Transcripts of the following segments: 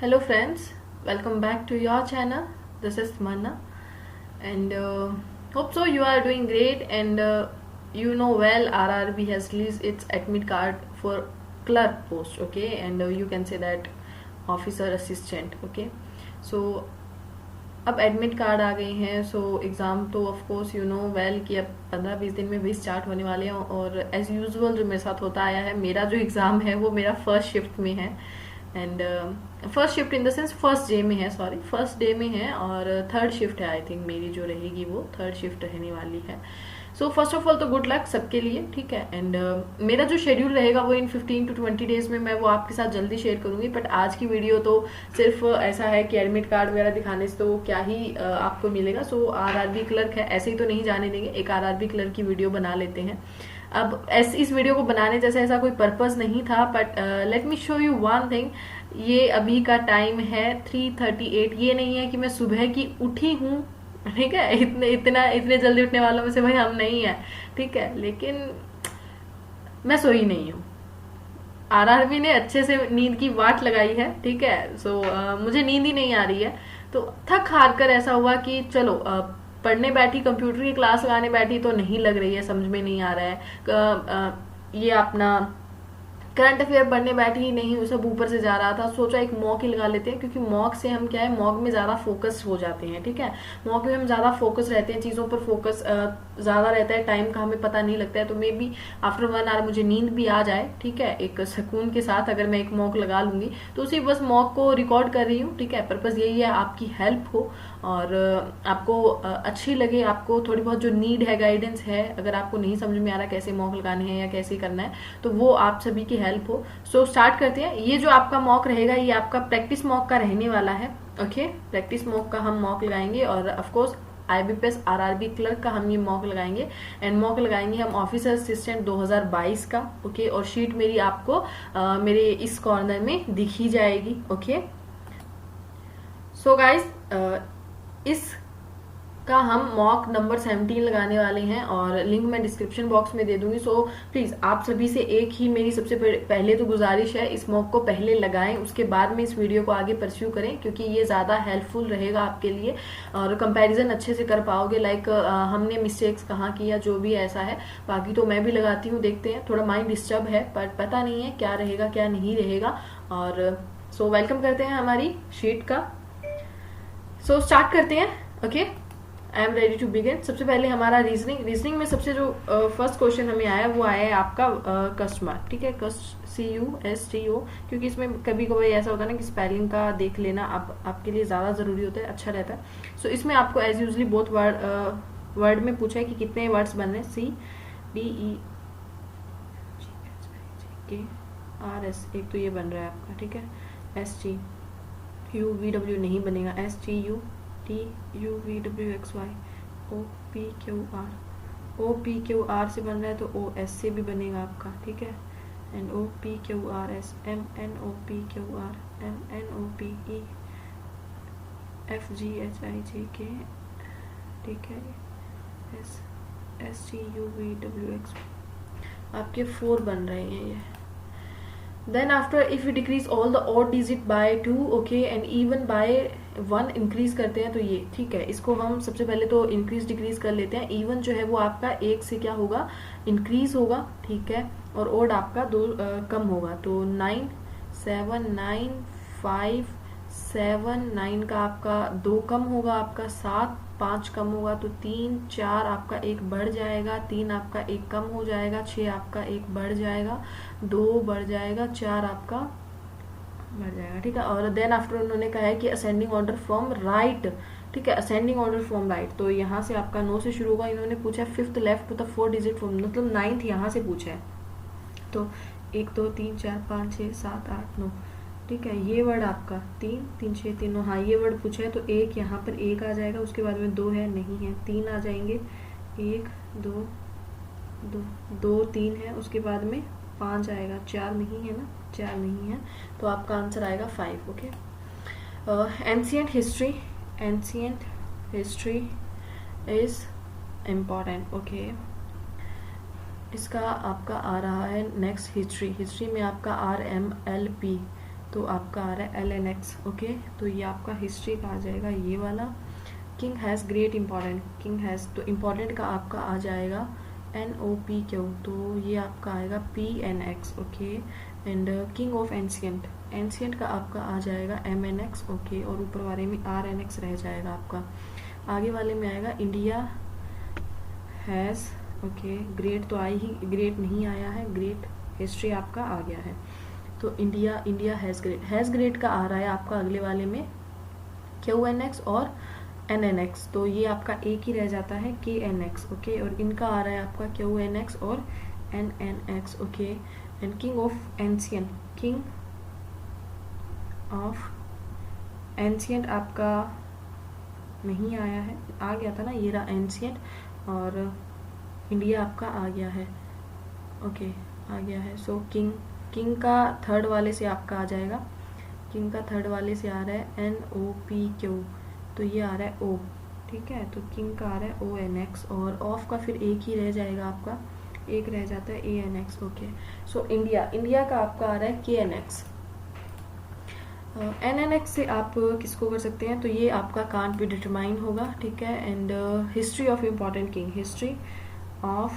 Hello friends, welcome back to your channel. This is Manna and hope so you are doing great and you know well RRB has released its admit card for clerk post, okay, and you can say that officer assistant, okay. So अब admit card आ गई हैं. सो exam तो of course you know well कि अब 15-20 दिन में भी start होने वाले हैं और एज यूजुअल जो मेरे साथ होता आया है, मेरा जो एग्ज़ाम है वो मेरा फर्स्ट शिफ्ट में है and first shift in the sense first day में है, सॉरी फर्स्ट डे में है और थर्ड शिफ्ट है. आई थिंक मेरी जो रहेगी वो थर्ड शिफ्ट रहने वाली है. सो फर्स्ट ऑफ ऑल तो गुड लक सबके लिए, ठीक है. एंड मेरा जो शेड्यूल रहेगा वो इन 15 to 20 डेज में मैं वो आपके साथ जल्दी शेयर करूंगी. बट आज की वीडियो तो सिर्फ ऐसा है कि एडमिट कार्ड वगैरह दिखाने से तो क्या ही आपको मिलेगा. सो आरआरबी क्लर्क है, ऐसे ही तो नहीं जाने देंगे, एक आरआरबी क्लर्क की वीडियो बना लेते हैं. अब इस वीडियो को बनाने जैसा ऐसा कोई पर्पस नहीं था, but let me show you one thing. ये अभी का टाइम है 3:38. ये नहीं है कि मैं सुबह की उठी हूँ, ठीक है. इतने जल्दी उठने वालों में से भाई हम नहीं है, ठीक है. लेकिन मैं सोई नहीं हूँ. आरआरबी ने अच्छे से नींद की वाट लगाई है, ठीक है. सो मुझे नींद ही नहीं आ रही है. तो थक हार कर ऐसा हुआ कि चलो पढ़ने बैठी, कंप्यूटर की क्लास लगाने बैठी तो नहीं लग रही है, समझ में नहीं आ रहा है. ये अपना करंट अफेयर पढ़ने बैठी ही नहीं, सब ऊपर से जा रहा था. सोचा एक मॉक ही लगा लेते हैं, क्योंकि मॉक से हम क्या है, मॉक में ज्यादा फोकस हो जाते हैं, ठीक है. मॉक में हम ज्यादा फोकस रहते हैं, चीजों पर फोकस ज्यादा रहता है, टाइम का हमें पता नहीं लगता है. तो मे बी आफ्टर 1 आवर मुझे नींद भी आ जाए, ठीक है, एक सुकून के साथ अगर मैं एक मॉक लगा लूंगी. तो उसी बस मॉक को रिकॉर्ड कर रही हूँ, ठीक है. पर्पज यही है आपकी हेल्प हो और आपको अच्छी लगे, आपको थोड़ी बहुत जो नीड है, गाइडेंस है, अगर आपको नहीं समझ में आ रहा कैसे मॉक लगाने हैं या कैसे करना है, तो वो आप सभी की हेल्प हो. सो स्टार्ट करते हैं. ये जो आपका मॉक रहेगा ये आपका प्रैक्टिस मॉक का रहने वाला है, ओके. प्रैक्टिस मॉक का हम मॉक लगाएंगे और ऑफकोर्स आईबीपीएस आरआरबी क्लर्क का हम ये मॉक लगाएंगे. एंड मॉक लगाएंगे हम ऑफिसर असिस्टेंट 2022 का, ओके. और शीट मेरी आपको मेरे इस कॉर्नर में दिख ही जाएगी, ओके. सो गाइज इस का हम मॉक नंबर 17 लगाने वाले हैं और लिंक मैं डिस्क्रिप्शन बॉक्स में दे दूंगी. सो प्लीज आप सभी से एक ही मेरी सबसे पहले तो गुजारिश है, इस मॉक को पहले लगाएं, उसके बाद में इस वीडियो को आगे परस्यू करें, क्योंकि ये ज्यादा हेल्पफुल रहेगा आपके लिए और कंपैरिजन अच्छे से कर पाओगे. लाइक हमने मिस्टेक्स कहाँ की या जो भी ऐसा है. बाकी तो मैं भी लगाती हूँ, देखते हैं. थोड़ा माइंड डिस्टर्ब है, बट पता नहीं है क्या रहेगा क्या नहीं रहेगा. और सो वेलकम करते हैं हमारी शीट का. सो स्टार्ट करते हैं, okay. I am ready to begin. सबसे पहले हमारा रीजनिंग में सबसे जो फर्स्ट क्वेश्चन हमें आया वो आया है आपका कस्टमर, ठीक है. CUSTO, क्योंकि इसमें कभी कभी ऐसा होता है ना कि स्पेलिंग का देख लेना आपके लिए ज्यादा जरूरी होता है, अच्छा रहता है. सो इसमें आपको एज यूजली बोथ वर्ड में पूछा है कि कितने वर्ड्स बन रहे हैं. CDEGKRS, एक तो ये बन रहा है आपका, ठीक है. STUVW नहीं बनेगा, STUVWXY OPQR से बन रहा है तो OS से भी बनेगा आपका, ठीक है. एंड OPQRS MNOPQR MNOPEFGHIJK, ठीक है. STUVWX आपके 4 बन रहे हैं ये. Then after if we decrease all the odd digit by 2, okay, and even by 1 increase करते हैं तो ये, ठीक है. इसको हम सबसे पहले तो इंक्रीज डिक्रीज कर लेते हैं. इवन जो है वो आपका 1 से क्या होगा, इंक्रीज होगा, ठीक है. और ओड आपका 2 कम होगा. तो 9 7 9 5 7 9 का आपका 2 कम होगा, आपका 7 5 कम होगा तो 3 4 आपका 1 बढ़ जाएगा, 3 आपका 1 कम हो जाएगा, 6 आपका 1 बढ़ जाएगा, 2 बढ़ जाएगा, 4 आपका बढ़ जाएगा, ठीक है. और देन आफ्टर उन्होंने कहा है कि असेंडिंग ऑर्डर फ्रॉम राइट, ठीक है. असेंडिंग ऑर्डर फ्रॉम राइट, तो यहाँ से आपका 9 से शुरू होगा. इन्होंने पूछा 5th लेफ्ट मतलब 4 डिजिट फ्रॉम, मतलब 9th यहाँ से पूछा है. तो 1 2 3 4 5 6 7 8 9, ठीक है. ये वर्ड आपका 3 3 6 3 9, हाँ ये वर्ड पूछा है तो 1 यहाँ पर 1 आ जाएगा. उसके बाद में 2 है, नहीं है, 3 आ जाएंगे, 1 2 2 2 3 है. उसके बाद में 5 आएगा, 4 नहीं है ना, 4 नहीं है, तो आपका आंसर आएगा 5, okay. Ancient history is important, okay. इसका आपका आ रहा है नेक्स्ट हिस्ट्री में आपका RMLP, तो आपका आ रहा है LNX। ओके, तो ये आपका हिस्ट्री का आ जाएगा ये वाला। King has great important, king has तो इम्पॉर्टेंट का आपका आ जाएगा NOPQ, तो ये आपका आएगा PNX। Okay, and king of ancient, ancient का आपका आ जाएगा MNX। ओके, और ऊपर वाले में RNX रह जाएगा आपका। आगे वाले में आएगा इंडिया हैज़, ओके ग्रेट तो आई ही, ग्रेट नहीं आया है, ग्रेट हिस्ट्री आपका आ गया है। तो इंडिया हैज़ ग्रेट का आ रहा है आपका अगले वाले में QNX और NNX, तो ये आपका एक ही रह जाता है KNX। ओके, और इनका आ रहा है आपका QNX और NNX। Okay, and king of ancient, king of ancient आपका नहीं आया है, आ गया था ना, ये रहा एंशियंट, और इंडिया आपका आ गया है। ओके, आ गया है। सो किंग का थर्ड वाले से आपका आ जाएगा, किंग का थर्ड वाले से आ रहा है NOPQ, तो ये आ रहा है O। ठीक है, तो किंग का आ रहा है ONX, और ऑफ का फिर एक ही रह जाएगा आपका, एक रह जाता है ANX। ओके, सो इंडिया का आपका आ रहा है KNX। NNX से आप किसको कर सकते हैं, तो ये आपका कांट बी डिटरमाइन होगा। ठीक है, and history of important king, history of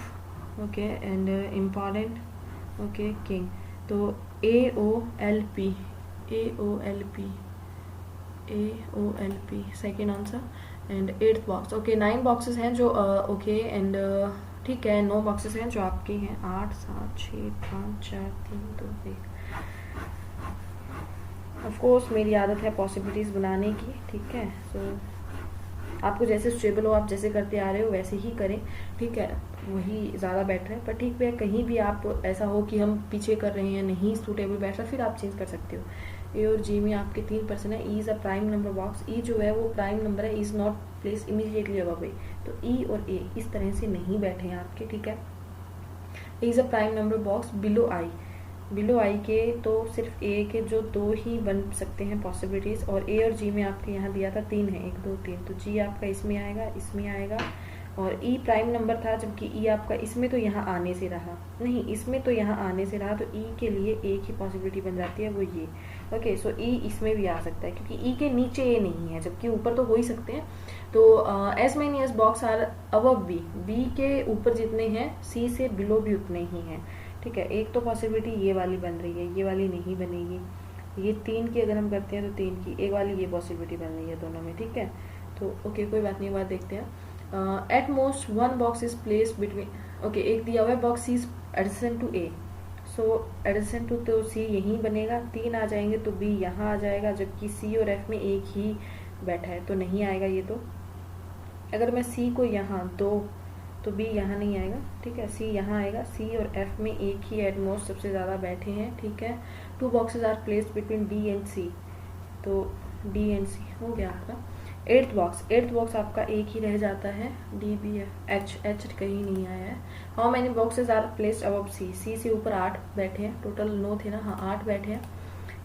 okay and important okay king, तो AOLP, second answer. And 8th box, okay 9 boxes हैं जो ओके एंड ठीक है 9 बॉक्सेस हैं जो आपके हैं, 8 7 6 5 4 3 2 1। ऑफ कोर्स मेरी आदत है पॉसिबिलिटीज़ बनाने की। ठीक है, सो आपको जैसे स्टेबल हो, आप जैसे करते आ रहे हो वैसे ही करें। ठीक है, वही ज़्यादा बेटर है। पर ठीक है, कहीं भी आप ऐसा हो कि हम पीछे कर रहे हैं, नहीं सूटेबल बैठ रहा, फिर आप चेंज कर सकते हो। ए और जी में आपके 3% है। E is a prime number box, E जो है वो प्राइम नंबर है, is not place immediately above A, तो ई और ए इस तरह से नहीं बैठे हैं आपके। ठीक है, A is a prime number box below I, below I के तो सिर्फ ए के जो 2 ही बन सकते हैं पॉसिबिलिटीज़, और ए और जी में आपके यहाँ दिया था 3 है, 1 2 3, तो जी आपका इसमें आएगा, इसमें आएगा, और ई प्राइम नंबर था जबकि ई आपका इसमें तो यहाँ आने से रहा नहीं, इसमें तो यहाँ आने से रहा, तो ई के लिए एक ही पॉसिबिलिटी बन जाती है, वो ये। ओके, सो ई इसमें भी आ सकता है क्योंकि ई के नीचे ए नहीं है, जबकि ऊपर तो हो ही सकते हैं। तो as many as box are above B, B के ऊपर जितने हैं सी से बिलो भी उतने ही हैं। ठीक है, एक तो पॉसिबिलिटी ये वाली बन रही है, ये वाली नहीं बनेगी। ये 3 की अगर हम करते हैं तो 3 की, एक वाली ये पॉसिबिलिटी बन रही है दोनों में। ठीक है, तो ओके कोई बात नहीं, बात देखते हैं। At most 1 box is place between, okay एक दिया हुआ है box is adjacent to A, so adjacent to तो सी यहीं बनेगा, 3 आ जाएंगे तो बी यहाँ आ जाएगा, जबकि सी और एफ में एक ही बैठा है तो नहीं आएगा ये। तो अगर मैं सी को यहाँ 2 तो बी यहाँ नहीं आएगा। ठीक है, सी यहाँ आएगा, सी और एफ में एक ही एटमोस्ट सबसे ज़्यादा बैठे हैं। ठीक है, 2 boxes are placed between D and C, तो डी एंड सी हो गया आपका। 8th बॉक्स आपका एक ही रह जाता है, डी बी एच, एच कहीं नहीं आया है। How many boxes are placed above C, C से ऊपर 8 बैठे हैं, टोटल 9 थे ना, हाँ 8 बैठे हैं।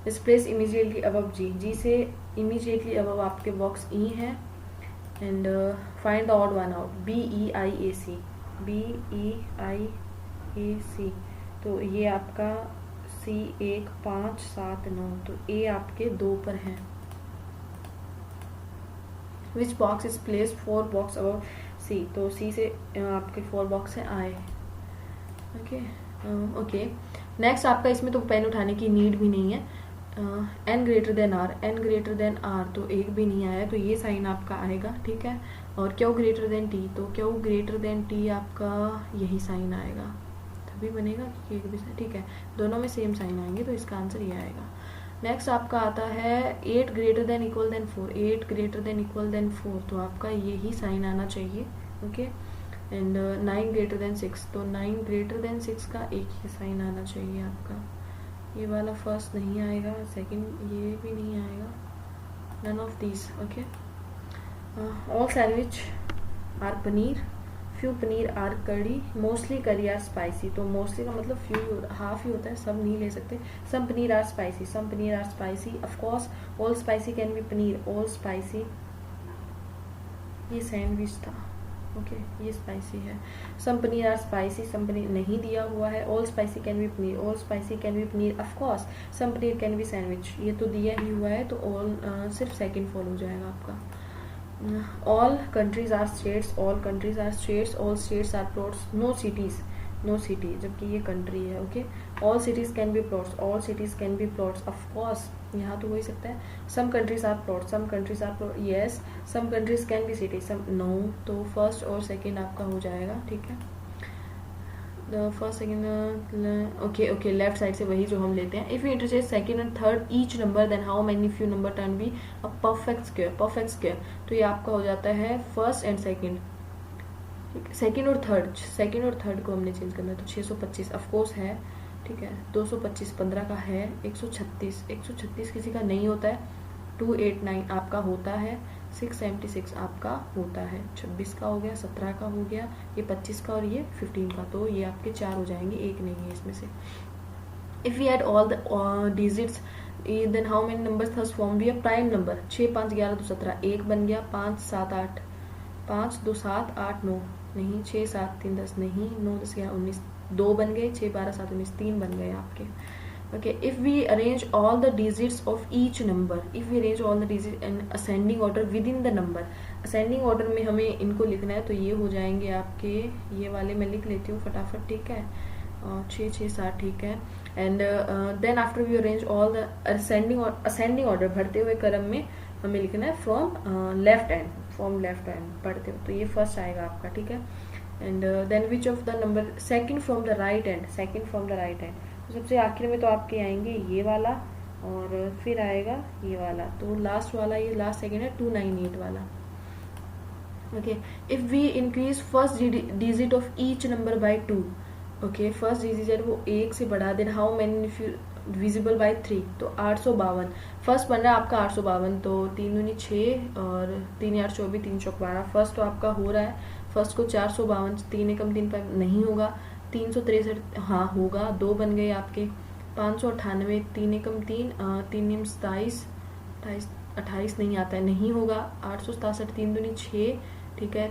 इस प्लेस इमीजिएटली अबव जी, जी से इमीजिएटली अबव आपके बॉक्स ई है। And find the odd one out, BEIAC, BEIAC, तो ये आपका C 1 5 7 9, तो A आपके 2 पर है। Which box is place 4 box above C, तो C से आपके 4 बॉक्स है आए। ओके ओके, नेक्स्ट आपका इसमें तो पेन उठाने की नीड भी नहीं है। N greater than R, N greater than R तो एक भी नहीं आया, तो ये साइन आपका आएगा। ठीक है, और Q ग्रेटर देन T, तो Q ग्रेटर देन T आपका यही साइन आएगा, तभी बनेगा कि एक भी। ठीक है, दोनों में सेम साइन आएंगे, तो इसका आंसर ये आएगा। नेक्स्ट आपका आता है 8 greater than equal than 4, 8 greater than equal than 4, तो आपका यही साइन आना चाहिए। ओके, एंड 9 ग्रेटर देन 6, तो 9 ग्रेटर देन 6 का एक ही साइन आना चाहिए आपका। ये वाला फर्स्ट नहीं आएगा, सेकंड ये भी नहीं आएगा, none of these. Okay, all sandwich are paneer, few paneer are curry, mostly curry are spicy, तो मोस्टली का मतलब फ्यू हाफ ही होता है, सब नहीं ले सकते। Some paneer are spicy, some paneer are spicy, of course all spicy can be paneer, all spicy. ये सैंडविच था, ओके ये स्पाइसी है. Some paneer are spicy, some paneer नहीं दिया हुआ है. All spicy can be paneer, all spicy can be paneer of course. Some paneer can be sandwich, ये तो दिया ही हुआ है, तो ऑल सिर्फ सेकंड फॉल हो जाएगा आपका. All countries are states, all countries are states, all states are plots, no cities, no city, जबकि ये कंट्री है. Okay all cities can be plots, all cities can be plots of course, यहाँ तो हो ही सकता है. Some countries are plot, some countries are plot, yes. Some countries can be city, some no. तो फर्स्ट और second आपका हो जाएगा. ठीक है the first second. Okay okay left side से वही जो हम लेते हैं. If you interchange second and third each number then how many few number turn be a perfect square, perfect square. तो ये आपका हो जाता है फर्स्ट एंड सेकंड. सेकंड और थर्ड, सेकंड और थर्ड को हमने चेंज करना है. तो 625 ऑफकोर्स है. ठीक है 225 15 का है. 136, 136 किसी का नहीं होता है. 289 आपका होता है. 676 आपका होता है. 26 का हो गया, 17 का हो गया, ये 25 का और ये 15 का. तो ये आपके 4 हो जाएंगे, एक नहीं है इसमें से. If we add all the digits then how many numbers thus form be a prime number. 6 5 11 2 17 1 बन गया. 5 7 8 5 2 7 8 9 नहीं. 6 7 3 10 नहीं. 9 10 11 19 2 बन गए. 6 12 7 19 3 बन गए आपके. Okay, if we arrange all the digits of each number, if we arrange all the digits in ascending order within the number, ascending order में हमें इनको लिखना है, तो ये हो जाएंगे आपके, ये वाले मैं लिख लेती हूँ फटाफट. ठीक है 6 6 7 ठीक है. And then after we arrange all the ascending order, बढ़ते हुए क्रम में हमें लिखना है from left hand, from left hand पढ़ते हो. तो ये फर्स्ट आएगा आपका. ठीक है and then which of the number second from the right hand, second from the right hand. तो सबसे आखिर में तो आपके आएंगे ये वाला और फिर आएगा ये वाला. तो लास्ट वाला, ये लास्ट सेकंड है 298 वाला. Okay if we increase first digit of each number by 2. Okay first digit वो 1 से बढ़ा देना. How many visible by 3. तो 852 फर्स्ट बन रहा है आपका 852. तो 3 दूनी 6 और 3 8 24 3 चौक 12. फर्स्ट तो आपका हो रहा है. फर्स्ट को 452, 3 एकम 3 5 नहीं होगा. 363 हाँ होगा. 2 बन गए आपके. 598 3 एकम 3 3 नियम 27 28 नहीं आता है, नहीं होगा. 867 3 दूनी 6 ठीक है.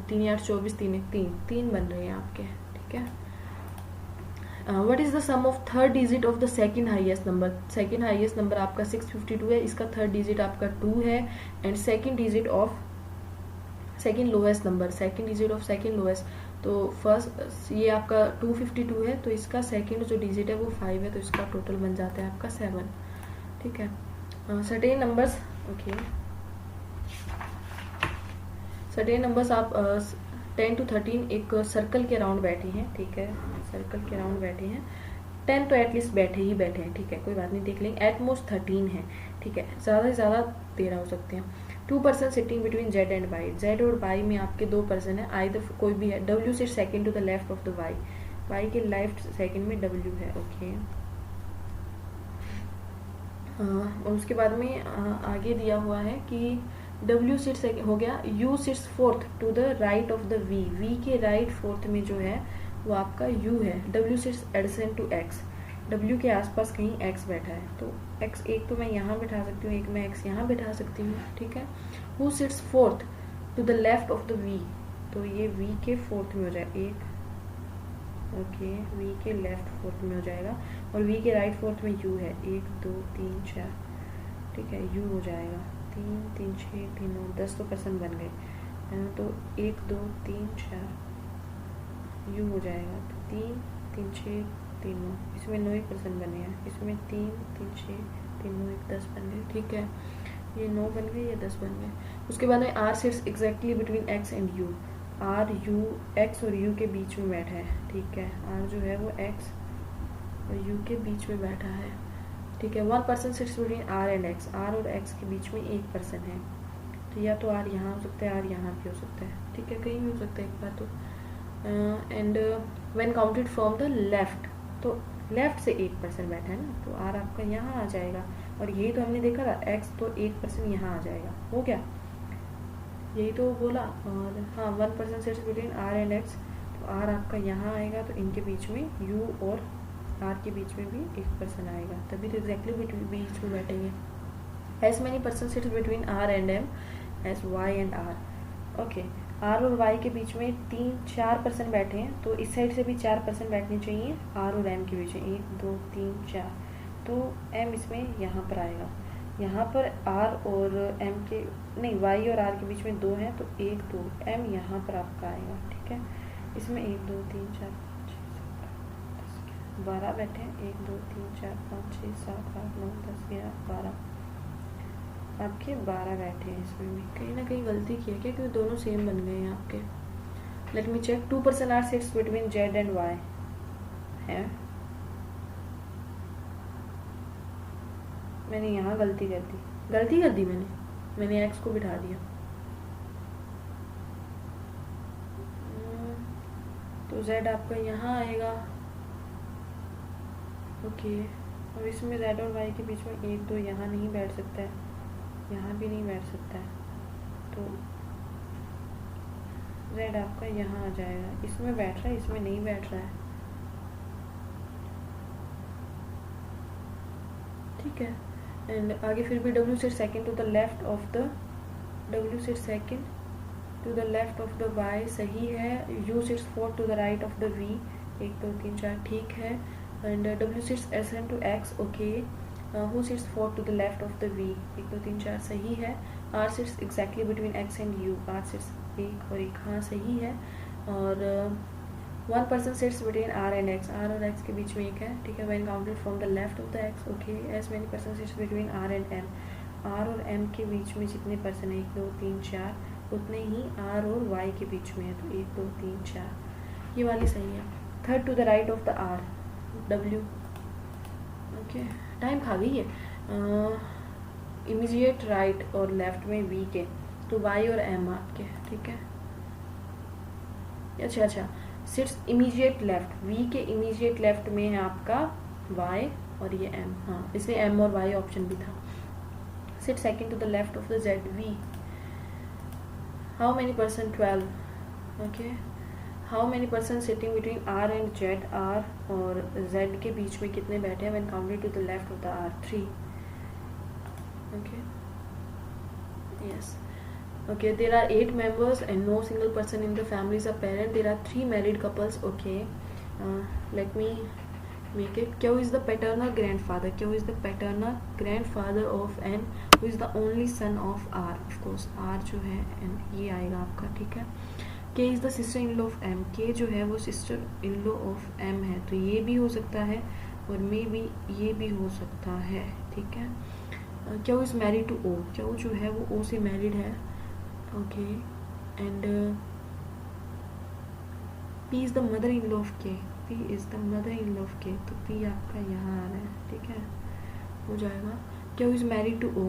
3 8 24 3 1 3 3 बन रहे हैं आपके. ठीक है what is the sum of third digit of the second highest number. Second highest number आपका 652 है. इसका थर्ड डिजिट आपका 2 है. And second digit of second lowest number, second digit of second lowest. तो फर्स्ट ये आपका 252 है. तो इसका सेकंड जो डिजिट है वो 5 है. तो इसका टोटल बन जाता है आपका 7. ठीक है certain numbers. Okay certain numbers आप 10 to 13 एक सर्कल के अराउंड बैठे हैं. ठीक है सर्कल के अराउंड बैठे हैं. 10 तो एटलीस्ट बैठे ही बैठे हैं. ठीक है कोई बात नहीं देख लेंगे. एटमोस्ट 13 है. ठीक है ज़्यादा से ज़्यादा 13 हो सकते हैं. 2 person sitting between Z and Y. Z और वाई में आपके 2 पर्सन है. आई द कोई भी है. W sit second to the left of the Y. Y के लेफ्ट सेकंड में डब्ल्यू है. ओके और उसके बाद में आगे दिया हुआ है कि डब्ल्यू सिट्स हो गया. U sits fourth to the right of the V. V के राइट फोर्थ में जो है वो आपका यू है. W sits adjacent to X. W के आसपास कहीं एक्स बैठा है. तो एक्स एक तो मैं यहाँ बैठा सकती हूँ, एक मैं एक्स यहाँ बैठा सकती हूँ. ठीक है who sits fourth to the left of the V. तो ये वी के फोर्थ में हो जाएगा एक. ओके वी के लेफ्ट फोर्थ में हो जाएगा. और वी के राइट फोर्थ में यू है. 1 2 3 4 ठीक है यू हो जाएगा. 3 3 6 3 9 10 तो पर्सन बन गए. तो 1 2 3 4 यू हो जाएगा. तो 3 3 6 3 9 इसमें 9 एक पर्सन बने हैं. इसमें 3 3 6 3 9 1 10 बन गए. ठीक है ये 9 बन गए, ये 10 बन गए. उसके बाद में R sits exactly between X and U. R U X और यू के बीच में बैठा है. ठीक है आर जो है वो एक्स और यू के बीच में बैठा है. ठीक है 1 person sits between R and X. R और एक्स के बीच में एक पर्सन है. तो या तो आर यहाँ हो सकता है, आर यहाँ भी हो सकता है. ठीक है कहीं भी हो सकता है एक बार. तो and when counted from the left. तो लेफ्ट से एक पर्सन बैठा है ना. तो आर आपका यहाँ आ जाएगा. और यही तो हमने देखा था एक्स. तो एक पर्सन यहाँ आ जाएगा. हो गया यही तो बोला. और हाँ 1 person sits between R and X. तो आर आपका यहाँ आएगा. तो इनके बीच में यू और आर के बीच में भी एक पर्सन आएगा. तभी तो एग्जैक्टली बीच में बैठेंगे. As many person sits between R and M as Y and R. Okay R और वाई के बीच में 3-4% बैठे हैं, तो इस साइड से भी 4% बैठने चाहिए आर और एम के बीच में, 1 2 3 4, तो एम इसमें यहाँ पर आएगा। यहाँ पर आर और एम के नहीं, वाई और आर के बीच में 2 हैं, तो 1 2 एम यहाँ पर आपका आएगा, ठीक है। इसमें 1 2 3 4 5 6 7 8 9 10 12 बैठे हैं, 1 2 3 4 5 6 7 8 9 10 11 12, आपके 12 बैठे हैं। इसमें भी कहीं ना कहीं गलती की है क्या, क्योंकि दोनों सेम बन गए हैं आपके। Let me check. 2% R sits between Z and Y है, मैंने यहाँ गलती कर दी मैंने एक्स को बिठा दिया। तो जेड आपका यहाँ आएगा, ओके। अब इसमें जेड और वाई के बीच में 1 2 यहाँ नहीं बैठ सकता है, यहाँ भी नहीं बैठ सकता है, तो जेड आपका यहाँ आ जाएगा। इसमें बैठ रहा है, इसमें नहीं बैठ रहा है, ठीक है। एंड आगे फिर भी W sit second to the left of the Y सही है। U sits fourth to the right of the V, 1 2 3 4 ठीक है। And W sits ascend to X, okay. Who sits fourth to the left of the V, 1 2 3 4 सही है। R sits exactly between X and U, R sits 1 और 1, हाँ सही है। और 1% seats between R and X, R और X के बीच में 1 है, ठीक है। When counted from the left of the X, okay. As many person sits between R and M, R और एम के बीच में जितने पर्सन है 1 2 3 4, उतने ही आर और वाई के बीच में है, तो 1 2 3 4 ये वाली सही है। Third to the right of the R, W, okay. Time खा गई है। इमीडिएट राइट और लेफ्ट में वी के, तो वाई और एम आपके, ठीक है। अच्छा, सिट्स इमीडिएट लेफ्ट, वी के इमीडिएट लेफ्ट में है आपका वाई और ये एम, हाँ इसलिए एम और वाई ऑप्शन भी था। Sit second to the left of the Z, V. How many person, 12, okay. How many person sitting between R and Z, R और जेड के बीच में कितने बैठे हैं when counted to the left of the R, 3, okay, yes, okay. There are 8 members and no single person in the family is a parent. There are 3 married couples, okay. Let me make it. Q is the paternal grandfather, Q is the paternal grandfather of N, who is the only son of R, of course R जो है N ये आएगा आपका, ठीक है। K is the sister in law of M, K जो है वो sister in law of M है, तो ये भी हो सकता है और मे भी ये भी हो सकता है, ठीक है। Q is married to O, Q जो है वो O से married है, okay. And P is the mother in law of K, P is the mother in law of K, तो P आपका यहाँ आ रहा है, ठीक है, हो जाएगा। Q is married to O,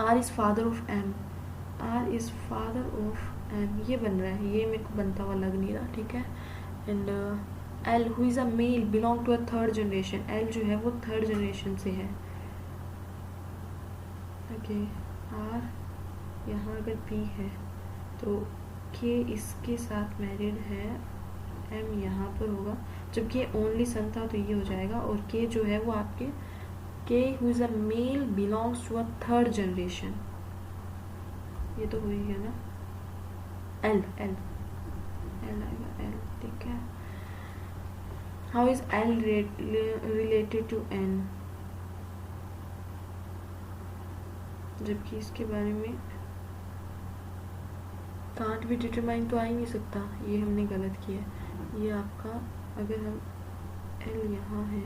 R is father of M, R is father of M, ये बन रहा है, ये मेरे को बनता हुआ लग नहीं रहा, ठीक है। And L who is a male belong to a third generation, L जो है वो थर्ड जनरेशन से है, ओके। R यहाँ अगर P है तो K इसके साथ मैरिड है, M यहाँ पर होगा, जब K ओनली सन था तो ये हो जाएगा। और K जो है वो आपके K who is a male belongs to a third generation, ये तो हो ही गया ना। L आएगा L, ठीक है। How is L related to N, जबकि इसके बारे में कांट भी डिटरमाइन तो आ ही नहीं सकता, ये हमने गलत किया। ये आपका अगर हम L यहाँ है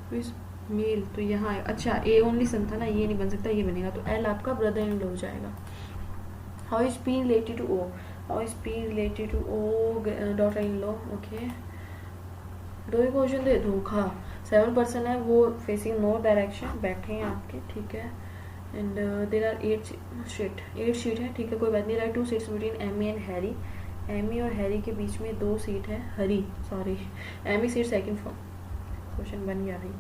तो इस मेल तो यहाँ है, अच्छा A ओनली सन था ना, ये नहीं बन सकता, ये बनेगा, तो L आपका ब्रदर इन लॉ हो जाएगा। How is P related to O, how is P related to O daughter in law, okay. दो ही क्वेश्चन दे धोखा। 7% है वो फेसिंग नॉर्थ डायरेक्शन बैठे हैं आपके, ठीक है। एंड देर आर 8 सीट है, ठीक है, कोई बात नहीं। रहा 2 seats between Amy and Harry, Amy और हैरी के बीच में 2 सीट है, Amy seat second form, question बन गया भाई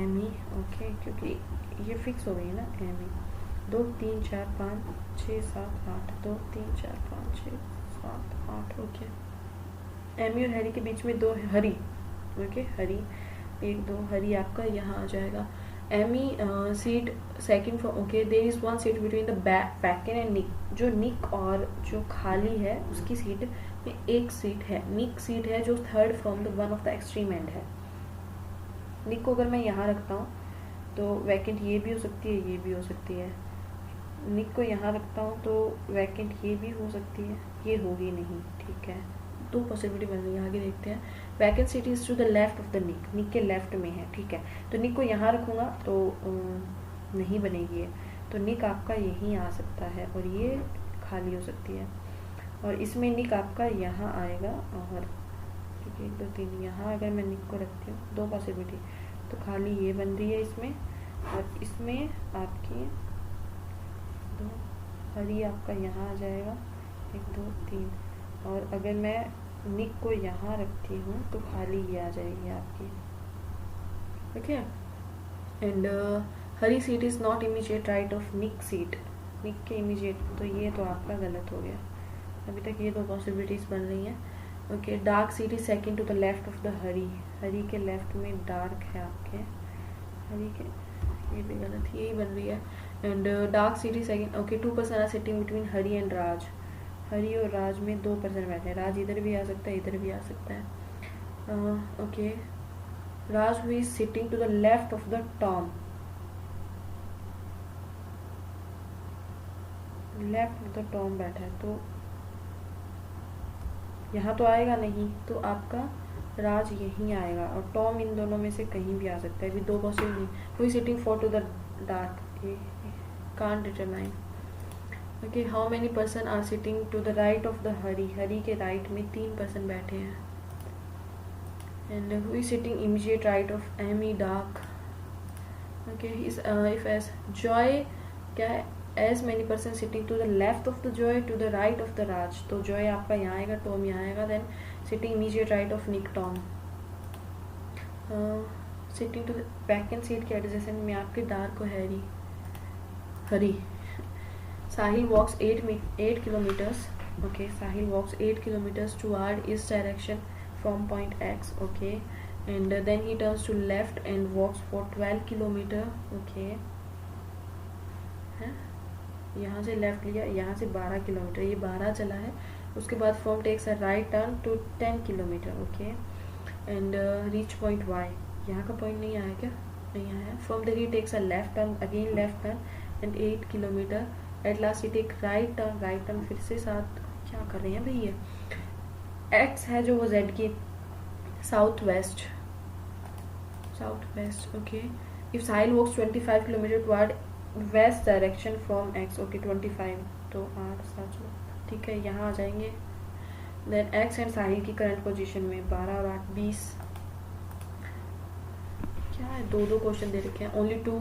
एमी, ओके, क्योंकि ये फिक्स हो गई है ना एमी। 2 3 4 5 6 7 8, 2 3 4 5 6 7 8, ओके। एमी और हैरी के बीच में 2 हरी, ओके, हरी 1 2 हरी आपका यहाँ आ जाएगा। Amy seat second from, okay there is one seat between the bacon and Nick. जो निक और जो खाली है उसकी सीट में एक सीट है, निक सीट है जो third from the one of the extreme and है। निक को अगर मैं यहाँ रखता हूँ तो वैकेंट ये भी हो सकती है, ये भी हो सकती है। निक को यहाँ रखता हूँ तो वैकेंट ये भी हो सकती है, ये होगी नहीं, ठीक है। दो पॉसिबिलिटी बन रही है, आगे देखते हैं। Vacant seat is to the left of the Nick, Nick के लेफ्ट में है, ठीक है। तो निक को यहाँ रखूँगा तो नहीं बनेगी है, तो निक आपका यहीं आ सकता है और ये खाली हो सकती है। और इसमें निक आपका यहाँ आएगा और ठीक है, 1 2 3 यहाँ अगर मैं निक को रखती हूँ, दो पॉसिबिलिटी, तो खाली ये बन रही है इसमें, और इसमें आपकी दो हरी आपका यहाँ आ जाएगा 1 2 3। और अगर मैं निक को यहाँ रखती हूँ तो खाली ये आ जाएगी आपकी, okay. And Hari seat is not immediate right of Nick seat, Nick के इमीडिएट, तो ये तो आपका गलत हो गया। अभी तक ये दो पॉसिबिलिटीज़ बन रही हैं, okay. Dark seat is second to the left of the Hari, Hari के लेफ्ट में डार्क है आपके, हरी के, ये भी गलत, यही बन रही है। And dark seat is second, okay. 2 person are sitting between Hari and Raj, Hari और राज में 2 पर्सन बैठे हैं, राज इधर भी आ सकता है, इधर भी आ सकता है, okay. Raj who is sitting to the left of the Tom, left of the Tom बैठा है, तो यहाँ तो आएगा नहीं, तो आपका राज यहीं आएगा और टॉम इन दोनों में से कहीं भी आ सकता है। अभी दो पॉसिबल नहीं, who sitting for to the dark, can't determine, okay. How many person are sitting to the right of the Hari, Hari के राइट में 3 पर्सन बैठे हैं। And who is sitting immediate right of Amy dark, okay. If as Joy क्या है, as many person sitting to the left of the Joy to the right of the Raj, तो Joy आपका यहाँ आएगा, Tom यहाँ आएगा। Then sitting immediate right of Nick Tom, sitting to the vacant seat के adjacent में आपके डार्क और Harry Harry. Sahil walks 8 kilometres, okay. Sahil walks 8 kilometres toward east direction from point X, okay. And then he turns to left and walks for 12 kilometre, okay. है यहाँ से left लिया, यहाँ से 12 किलोमीटर, ये 12 चला है। उसके बाद from takes a right turn to 10 kilometre, okay. And reach point Y, यहाँ का पॉइंट नहीं आया क्या, नहीं आया। From the he takes a left turn, again left turn and 8 kilometre. At last he take right turn फिर से 7, क्या कर रहे हैं भाई ये, X है जो वो Z की south west, okay. If Sahil walks 25 kilometre toward west direction from X, okay 25, तो 8 7, ठीक है, यहाँ आ जाएंगे। देन X एंड साहिल की करंट पोजीशन में 12 और 8 20, क्या है, दो क्वेश्चन दे रखे हैं। ओनली 2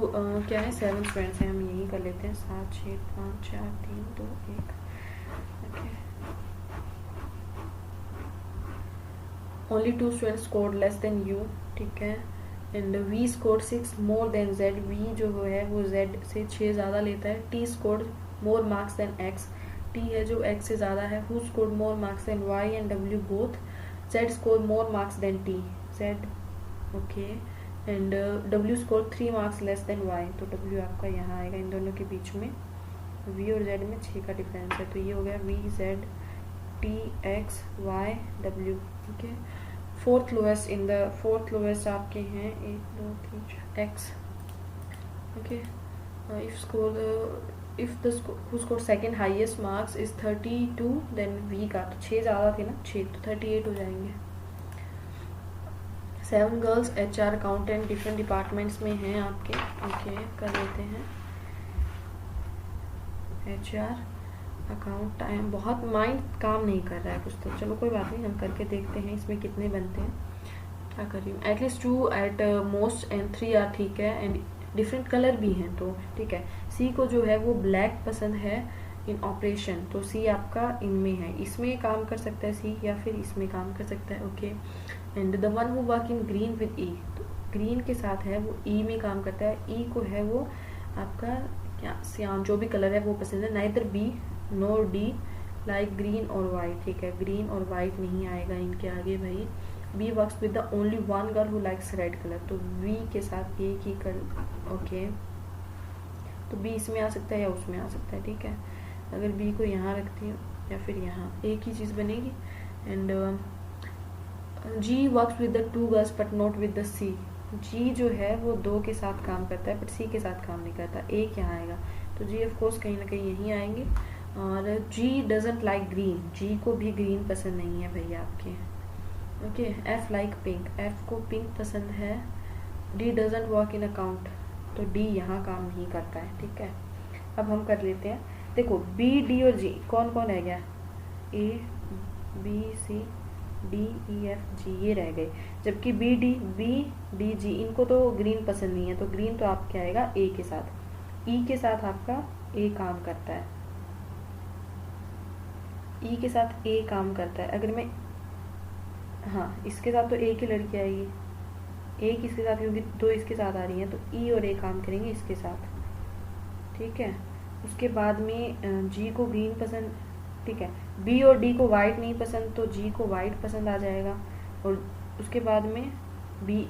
क्या है, 7 स्टूडेंट्स हैं, हम यही कर लेते हैं, 7 6 5 4 3 2 1, okay. Only 2 students scored less than you, ठीक है। And V scored 6 more than Z, V जो है वो Z से 6 ज़्यादा लेता है। T scored more marks than X, T है जो X से ज़्यादा है। Who scored more marks than Y and W both, Z scored more marks than T, Z, okay. And W score 3 marks less than Y, तो W आपका यहाँ आएगा, इन दोनों के बीच में V और Z में 6 का डिफरेंस है, तो ये हो गया V Z T X Y W, okay. Fourth lowest आपके हैं 1 2 3 4 X, okay. If the who score second highest marks is 32, then V का तो 6 ज़्यादा थे ना, 6 तो 38 हो जाएंगे। 7 girls HR accountant different departments में हैं आपके, ओके, कर लेते हैं। HR अकाउंट टाइम, बहुत माइंड काम नहीं कर रहा है कुछ, तो चलो कोई बात नहीं, हम करके देखते हैं इसमें कितने बनते हैं। क्या कर रही हूँ, at least 2 at most and 3 are, ठीक है। एंड डिफरेंट कलर भी हैं, तो ठीक है। C को जो है वो ब्लैक पसंद है इन ऑपरेशन, तो C आपका इनमें है, इसमें काम कर सकता है C या फिर इसमें काम कर सकता है, okay. And the one who work in green with E, तो ग्रीन के साथ है वो E में काम करता है। E को है वो आपका क्या, सियान जो भी कलर है वो पसंद है। नाइदर B नोर D लाइक ग्रीन और वाइट, ठीक है, ग्रीन और वाइट नहीं आएगा इनके आगे भाई। B works with the only one girl who likes red colour, तो बी के साथ एक ही कर, ओके तो बी इसमें आ सकता है या उसमें आ सकता है, ठीक है। अगर बी को यहाँ रखती हूँ या फिर यहाँ, एक ही चीज़ बनेगी। And G works with the two girls but not with the C, G जो है वो दो के साथ काम करता है बट सी के साथ काम नहीं करता, एक यहाँ आएगा, तो जी ऑफ कोर्स कहीं ना कहीं यहीं आएंगे। और जी डजंट लाइक ग्रीन, जी को भी ग्रीन पसंद नहीं है भैया आपके, okay. F like pink, F को पिंक पसंद है। D doesn't work in account, तो डी यहाँ काम नहीं करता है, ठीक है। अब हम कर लेते हैं, देखो बी डी और जी कौन कौन रह गया, A B C D E F G ये रह गए, जबकि बी डी जी इनको तो ग्रीन पसंद नहीं है, तो ग्रीन तो आपके आएगा ए के साथ। ई के साथ आपका ए काम करता है, ई के साथ ए काम करता है। अगर मैं, हाँ इसके साथ तो ए की लड़की आएगी, ए किसके साथ, क्योंकि दो इसके साथ आ रही हैं, तो ई और ए काम करेंगे इसके साथ, ठीक है। उसके बाद में जी को ग्रीन पसंद, ठीक है। बी और डी को वाइट नहीं पसंद, तो जी को वाइट पसंद आ जाएगा। और उसके बाद में बी,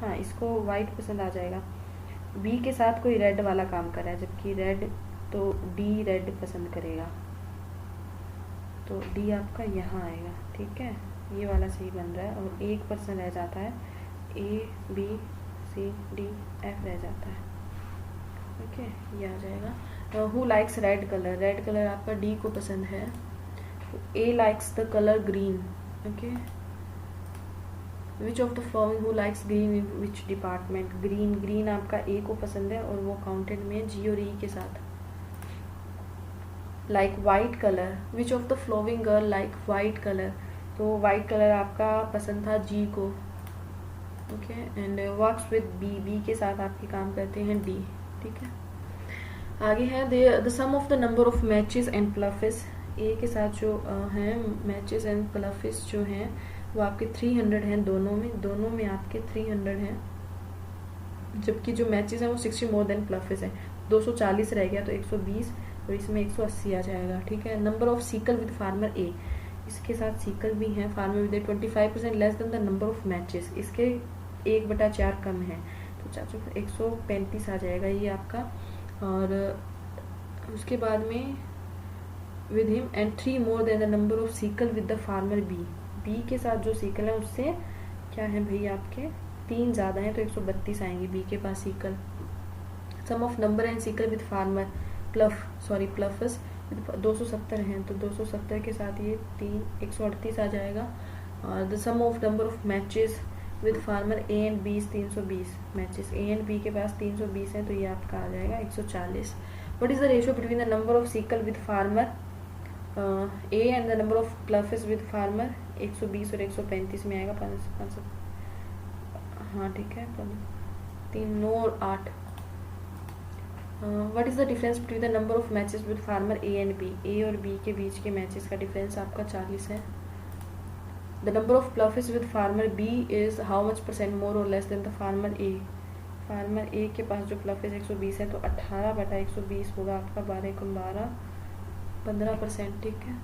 हाँ इसको वाइट पसंद आ जाएगा। बी के साथ कोई रेड वाला काम कर रहा है, जबकि रेड, तो डी रेड पसंद करेगा, तो डी आपका यहाँ आएगा, ठीक है। ये वाला सही बन रहा है। और एक पर्सन रह जाता है, A B C D F रह जाता है, ओके ये आ जाएगा। Who likes red colour, red colour आपका डी को पसंद है, A likes the colour green, okay. Which of the following who likes green in which department, green, green आपका ए को पसंद है और वो अकाउंटेंट में जी और ई के साथ। Like white colour, which of the flowing girl like white colour, तो वाइट कलर आपका पसंद था जी को, okay. And works with B, B के साथ आपके काम करते हैं डी, ठीक है। आगे है the sum of the number of matches and ploughs, A के साथ जो हैं मैचेस एंड प्लफिस जो हैं वो आपके 300 हैं, दोनों में आपके 300 हैं, जबकि जो मैचेस हैं वो 60 मोर देन प्लफिस है। 240 रह गया तो 120 और इसमें 180 आ जाएगा, ठीक है। Number of sickle with farmer A, इसके साथ सीकल भी हैं, farmer with 25% less than the number of matches, इसके 1/4 कम है, तो चाचू 135 आ जाएगा ये आपका। और उसके बाद में with him and 3 more than the number of sickle with the farmer B, B के साथ जो सीकल है उससे क्या है भैया आपके 3 ज़्यादा हैं, तो 132 आएंगे बी के पास sickle. Sum of number and sickle with farmer ploughs 270 हैं, तो 270 के साथ ये 138 आ जाएगा। और the sum of number of matches with farmer A and B 320, matches A and B के पास 320 हैं, तो ये आपका आ जाएगा 140। What is the ratio between the number of sickle with farmer A and the number of ploughs with farmer, 120 और 135 में आएगा 500, हाँ ठीक है 3 9 और 8। What is the difference between the number of matches with farmer A and B, A और B के बीच के मैचेस का डिफरेंस आपका 40 है। The number of ploughs with farmer B is how much % more और less than the farmer A, farmer A के पास जो प्लफिस 120 है, तो 18/120 होगा आपका, 12 × 12 15%, ठीक है।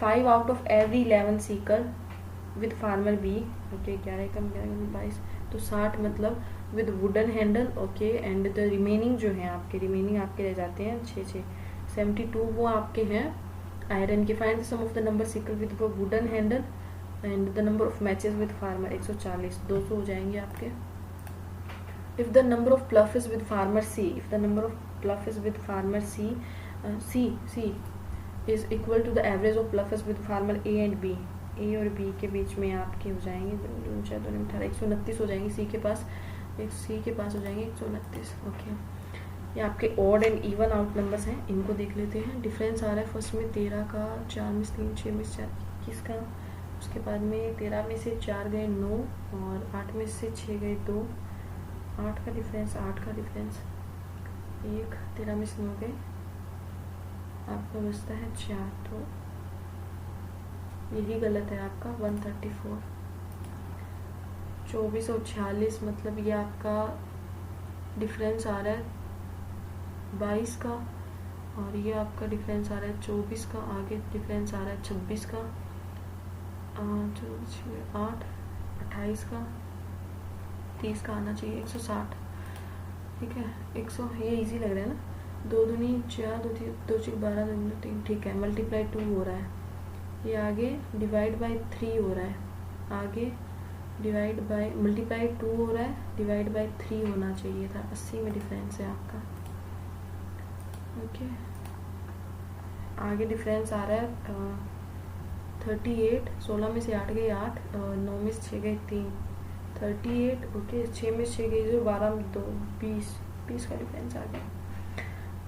5 out of every 11 sickle with farmer B, okay 11 कम 22, तो 60 मतलब with wooden handle, okay. And the remaining जो है आपके, रिमेनिंग आपके रह जाते हैं 6 72, वो आपके हैं आयरन के। Find the sum of the number sickle with wooden handle and the number of matches with farmer, 140 200 हो जाएंगे आपके। If the number of ploughs with farmer C, if the number of ploughs with farmer C is equal to the average of ploughs with farmer A and B, A और B के बीच में आपके हो जाएंगे 129 हो जाएंगे, सी के पास हो जाएंगे 129, ओके। ये आपके odd and even out numbers हैं, इनको देख लेते हैं। डिफरेंस आ रहा है फर्स्ट में 13 का, 4 में 3, 6 में 4, 21 का। उसके बाद में 13 में से 4 गए 9 और 8 में से 6 गए 2, 8 का डिफरेंस 1, 13 में से 9 गए, आपका बचता है 4, तो यही गलत है आपका 134। 24 और 46 मतलब ये आपका डिफरेंस आ रहा है 22 का, और ये आपका डिफरेंस आ रहा है 24 का, आगे डिफरेंस आ रहा है 26 का, 8 28 का 30 का आना चाहिए 160। ठीक है 100, ये इजी लग रहा है ना। 2 दूनी 4, 2 6 12, 2 दूनी 3। ठीक है मल्टीप्लाई 2 हो रहा है। ये आगे डिवाइड बाय 3 हो रहा है। आगे डिवाइड बाय मल्टीप्लाई 2 हो रहा है, डिवाइड बाय 3 होना चाहिए था। 80 में डिफरेंस है आपका। ओके आगे डिफरेंस आ रहा है 38। 16 में से 8 गए 8, 9 में से 6 गए 3, 38। ओके 6 में से 6 गए 0, 12 में 2, 20 का डिफरेंस आ गया।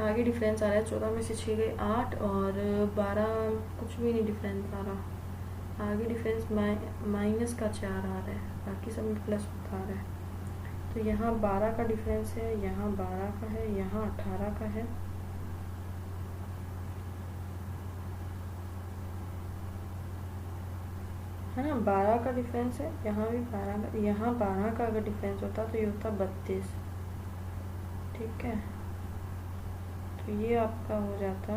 आगे डिफरेंस आ रहा है 14 में से 6 गए 8 और 12 कुछ भी नहीं डिफरेंस आ रहा। आगे डिफरेंस माइनस का 4 आ रहा है, बाकी सब में प्लस होता आ रहा है। तो यहाँ 12 का डिफरेंस है, यहाँ 12 का है, यहाँ 18 का है। है ना 12 का डिफरेंस है, यहाँ भी 12 का। यहाँ 12 का अगर डिफरेंस होता तो ये होता 32। ठीक है तो ये आपका हो जाता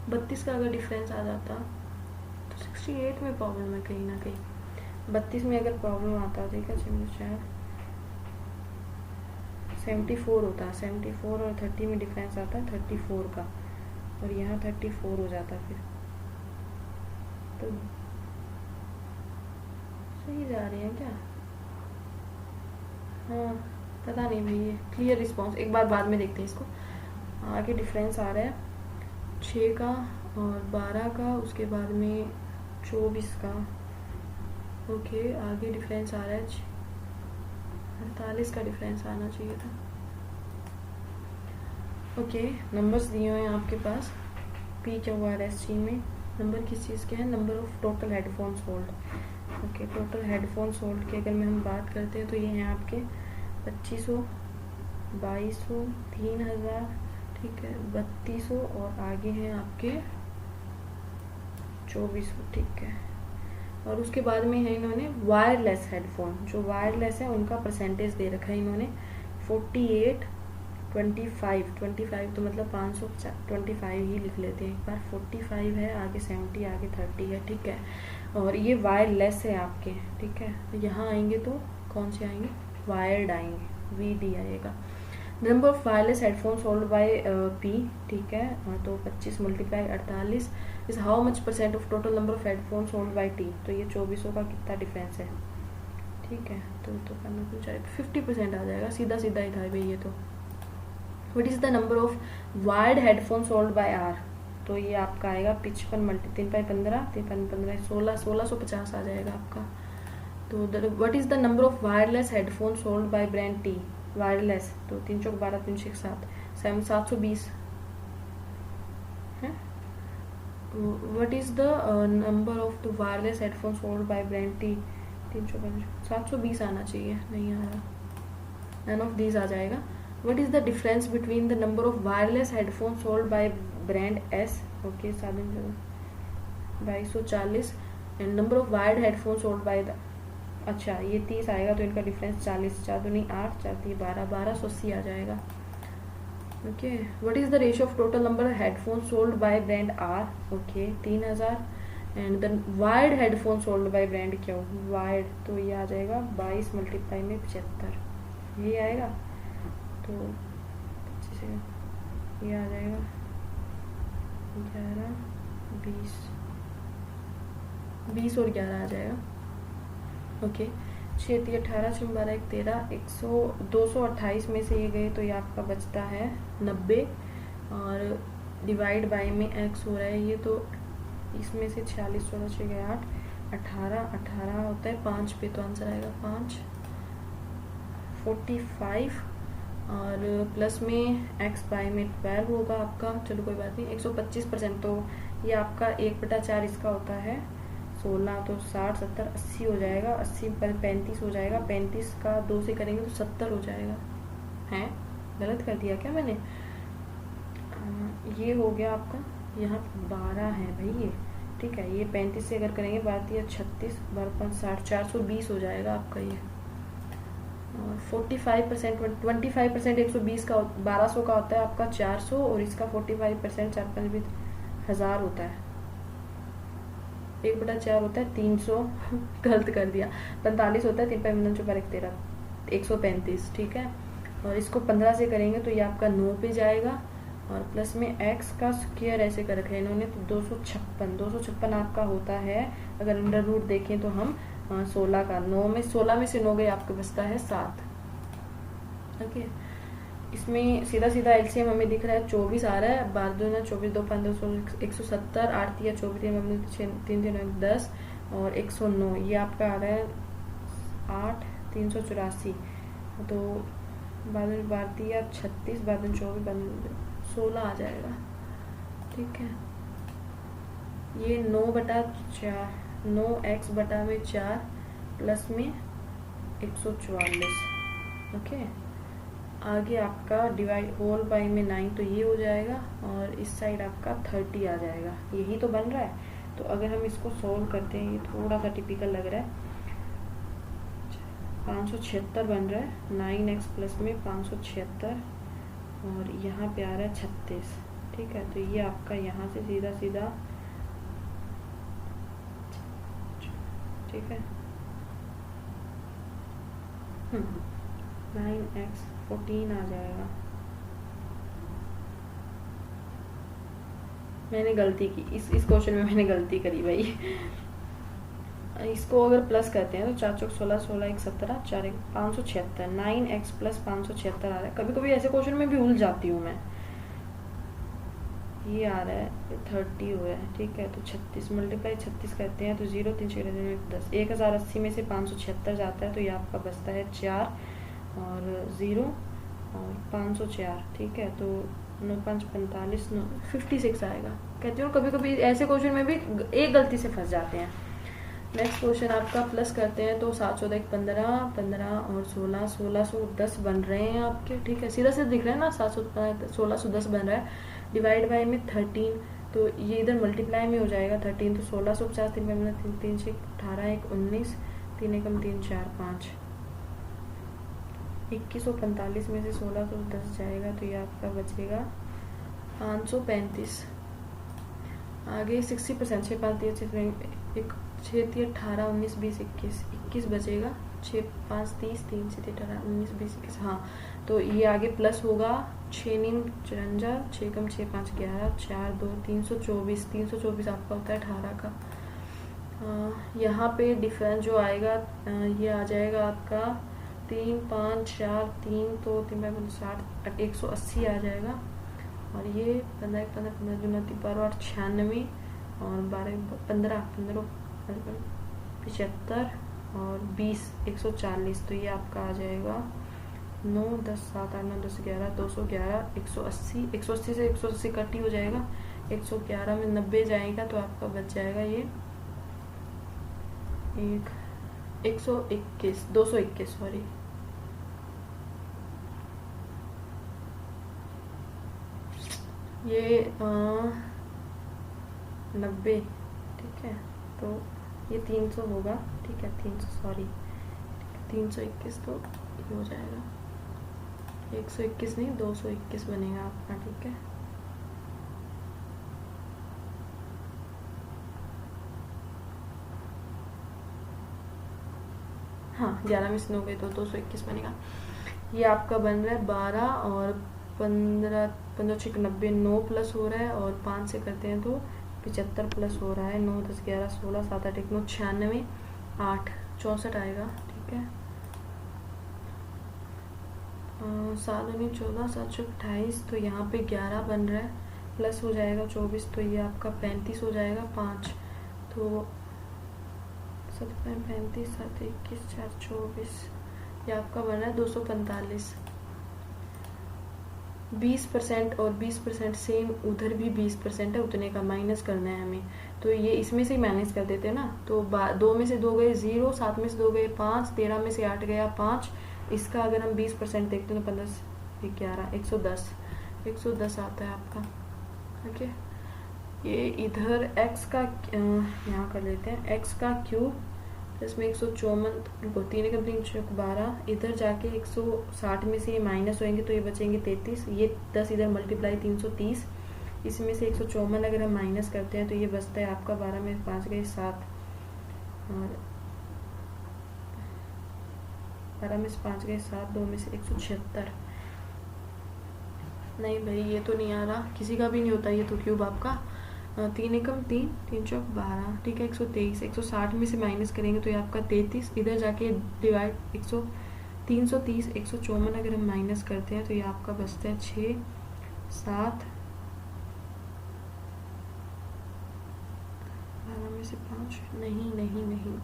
32 का अगर डिफरेंस आ जाता तो 68 में प्रॉब्लम है कहीं ना कहीं। 32 में अगर प्रॉब्लम आता ठीक है 74 होता है। 74 और 30 में डिफरेंस आता है 34 का, और यहाँ 34 हो जाता फिर। तो सही जा रहे हैं क्या? हाँ पता नहीं भाई, ये क्लियर रिस्पॉन्स एक बार बाद में देखते हैं इसको। आगे डिफरेंस आ रहा है 6 का और 12 का, उसके बाद में 24 का। ओके आगे डिफरेंस आ रहा है 48 का डिफरेंस आना चाहिए था। ओके नंबर्स दिए हुए हैं आपके पास PQRST में। नंबर किस चीज़ के हैं? Number of total headphone sold. Okay total headphone sold की अगर हम बात करते हैं तो ये हैं आपके 2500, 2200, 3000, ठीक है 3200 और आगे हैं आपके 2400। ठीक है और उसके बाद में है इन्होंने वायरलेस हेडफोन। जो वायरलेस है उनका परसेंटेज दे रखा है इन्होंने 48, 25 तो मतलब 525 ही लिख लेते हैं एक बार। 45 है, आगे 70, आगे 30 है। ठीक है और ये वायरलेस है आपके। ठीक है तो यहाँ आएंगे तो कौन से आएंगे? वायर्ड आएंगे, VD आएगा। Number of wireless headphone sold by P। ठीक है तो 25 × 48 is how much percent of total number of headphone sold by T। तो ये 2400 का कितना डिफरेंस है? ठीक है तो करना कुछ 50% आ जाएगा, सीधा सीधा ही था भाई ये तो। What is the number of wired headphone sold by R? तो ये आपका आएगा 55 × 3 × 15, 15 1650 आ जाएगा आपका। तो what is the number of wireless headphone sold by brand T? Wireless तो 3 × 12, 3 × 7, 720 है। What is the number of the wireless headphone sold by brand T? 720 आना चाहिए, नहीं आ रहा। नन ऑफ दीज आ जाएगा। What is the difference between the number of wireless headphones sold by brand S? Okay, 2240 and number of wired headphones sold by the, अच्छा ये 30 आएगा तो इनका डिफरेंस 40, 4 दूनी 8, 4 3 12, 1280 आ जाएगा। Okay what is the ratio of total number of headphone sold by brand R? Okay 3000 and the wired headphone sold by brand Q। Wired तो ये आ जाएगा 22 × में 75, ये आएगा। तो 25 ये आ जाएगा 11, 20 और 11 आ जाएगा। ओके 6 3 18, 6 12 1 13, 228 में से ये गए तो ये आपका बचता है 90 और डिवाइड बाय में x हो रहा है ये, तो इसमें से 46 14 6 गए 8, 18 होता है 5 पे, तो आंसर आएगा 5, 45 और प्लस में x बाय में 12 होगा आपका। चलो कोई बात नहीं 125%, तो ये आपका 1/4 इसका होता है 16, तो 60 70 80 हो जाएगा। 80 पर 35 हो जाएगा, 35 का 2 से करेंगे तो 70 हो जाएगा। हैं गलत कर दिया क्या मैंने? ये हो गया आपका, यहाँ 12 है भाई ये। ठीक है ये 35 से अगर करेंगे 12 36 12 5 60, 420 हो जाएगा आपका ये। और 45%, 25% 120 का 1200 का होता है आपका 400, और इसका 45% 4-5 1000 होता है, 1/4 होता है 300 गलत कर दिया, 45 होता है, 3 5 135, ठीक है। और इसको 15 से करेंगे तो ये आपका 9 पे जाएगा, और प्लस में x का स्क्वायर ऐसे कर रखा है इन्होंने, तो 256 आपका होता है। अगर अंडर रूट देखें तो हम 16 का 16 में से 9 गए, आपको बचता है 7। ओके, इसमें सीधा सीधा एलसीएम हमें दिख रहा है 24 आ रहा है, 12 × 24 2 5 2 170, 8 × 24 3 3 10 और 109, ये आपका आ रहा है 8 384, तो 12 12 36 12 24 16 आ जाएगा, ठीक है। ये 9/4 9x/4 प्लस में 144, ओके। आगे आपका डिवाइड होल बाई में 9, तो ये हो जाएगा, और इस साइड आपका 30 आ जाएगा, यही तो बन रहा है। तो अगर हम इसको सोल्व करते हैं, ये थोड़ा सा टिपिकल लग रहा है, 576 बन रहा है, 9x प्लस में 576, और यहाँ पे आ रहा है 36, ठीक है। तो ये आपका यहाँ से सीधा सीधा, ठीक है, 9x 14 आ जाएगा। मैंने गलती की, इस क्वेश्चन में मैंने गलती करी भाई। इसको अगर प्लस करते हैं तो 4 चौक 16 16 1 17 4 1 576, 9x प्लस 576 आ रहा है। कभी कभी ऐसे क्वेश्चन में भी उलझ जाती हूँ मैं। ये आ रहा है 30 हो रहा है, ठीक है। तो 36 मल्टीप्लाई 36 करते हैं तो 0 3 6 10 1080 में से 576 जाता है, तो ये आपका बचता है 4 और 0 और 504, ठीक है। तो 9 5 45 56 आएगा। कहती हूँ कभी कभी ऐसे क्वेश्चन में भी एक गलती से फंस जाते हैं। नेक्स्ट क्वेश्चन आपका प्लस करते हैं तो 7 14 15 15 और 16 1610 बन रहे हैं आपके, ठीक है। सीधा सीधा दिख रहा है ना, 1610 बन रहा है। डिवाइड बाई में 13, तो ये इधर मल्टीप्लाई में हो जाएगा 13, तो 1650 3 3 3 6 18 1 19 3 1 3 4 5 2145 में से 1610 जाएगा, तो ये आपका बचेगा 535। आगे 60%, 6 5 3 6 3 18 19 20 21 बचेगा, 6 5 30 3 से 18 19 20 21, हाँ। तो ये आगे प्लस होगा, 6 9 54 6 कम 6 5 11 4 2 324 आपका होता है 18 का। यहाँ पे डिफरेंस जो आएगा ये आ जाएगा आपका 3 5 4 3, तो 3 5 60 180 आ जाएगा। और ये 15 15 15 2 12 8 96 और 12 15 15 75 और 20 140, तो ये आपका आ जाएगा 9 10 7 8 9 10 11 211 180 से 180 कट ही हो जाएगा, 111 में 90 जाएगा, तो आपका बच जाएगा ये 221 सॉरी। ये 90, ठीक है। तो ये 300 होगा, ठीक है, 300 सॉरी 321, तो ये हो जाएगा 121 नहीं 221 बनेगा आपका, ठीक है। हाँ 11 में से 9 गए तो 221 बनेगा। ये आपका बन रहा है 12 और 15 15 6 90, 9 प्लस हो रहा है, और 5 से करते हैं तो 75 प्लस हो रहा है, 9 10 11 16 7 8 1 9 96 8 64 आएगा, ठीक है। 7 9 14 7 28, तो यहाँ पे 11 बन रहा है, प्लस हो जाएगा 24, तो ये आपका 35 हो जाएगा 5, तो 35 7 21 4 24, ये आपका बन रहा है 245। 20% और 20% सेम, उधर भी 20% है, उतने का माइनस करना है हमें, तो ये इसमें से ही माइनस कर देते हैं ना। तो 2 में से 2 गए 0, 7 में से 2 गए 5, 13 में से 8 गया 5, इसका अगर हम 20% देखते हैं तो 15 11 110 आता है आपका, ओके। ये इधर x का यहाँ कर लेते हैं, x का क्यूब तो इसमें 154 रुको, 3 एकम 3 चौक 12, इधर जाके 160 में से ये माइनस होएंगे तो ये बचेंगे 33, ये 10 इधर मल्टीप्लाई 330, इसमें से 154 अगर हम माइनस करते हैं तो ये बचता है आपका 12 में 5 गए 7, और 12 में से 5 गए 7, 2 में से 176। नहीं भाई ये तो नहीं आ रहा, किसी का भी नहीं होता ये तो क्यूब आपका। 3 एकम 3, 3 चौक 12, ठीक है 123, 160 में से माइनस करेंगे तो ये आपका 33, इधर जाके डिवाइड 330, 154 अगर हम माइनस करते हैं तो ये आपका बचता है 6, 7, 12 में से 5, नहीं नहीं नहीं,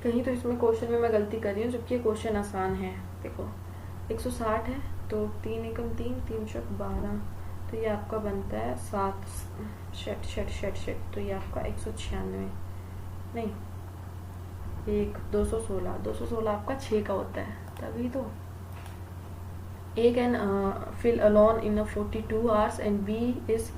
कहीं तो इसमें क्वेश्चन में मैं गलती कर रही हूँ, जबकि ये क्वेश्चन आसान है। देखो 160 है तो 3 एकम 3, 3 चौक 12, तो ये आपका बनता है 7, शट, तो ये आपका 196, नहीं 216 आपका 6 का होता है, तभी तो। A can fill alone in a 42 hours and B is